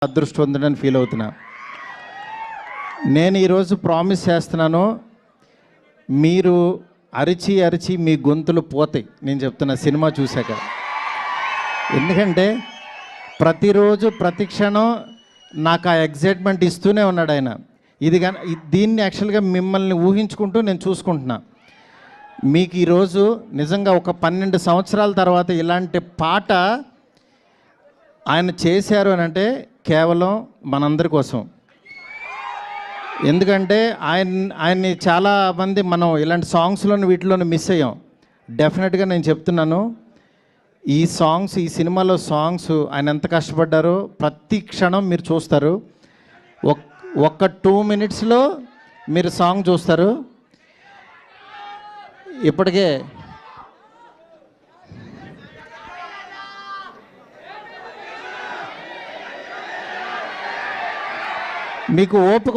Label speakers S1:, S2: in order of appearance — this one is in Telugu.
S1: అదృష్టవంతుడని ఫీల్ అవుతున్నా. నేను ఈరోజు ప్రామిస్ చేస్తున్నాను, మీరు అరిచి అరిచి మీ గొంతులు పోతాయి నేను చెప్తున్నా సినిమా చూశాక. ఎందుకంటే ప్రతిరోజు ప్రతి క్షణం నాకు ఆ ఎగ్జైట్మెంట్ ఇస్తూనే ఉన్నాడు ఆయన. దీన్ని యాక్చువల్గా మిమ్మల్ని ఊహించుకుంటూ నేను చూసుకుంటున్నా. మీకు ఈరోజు నిజంగా ఒక 12 సంవత్సరాల తర్వాత ఇలాంటి పాట ఆయన చేశారు అని అంటే కేవలం మనందరి కోసం. ఎందుకంటే ఆయన్ని చాలామంది మనం ఇలాంటి సాంగ్స్లోని వీటిలోని మిస్ అయ్యాం. డెఫినెట్గా నేను చెప్తున్నాను, ఈ సినిమాలో సాంగ్స్ ఆయన ఎంత కష్టపడ్డారో ప్రతి క్షణం మీరు చూస్తారు. ఒక్క 2 minutesలో మీరు సాంగ్ చూస్తారు. ఇప్పటికే మీకు ఓపిక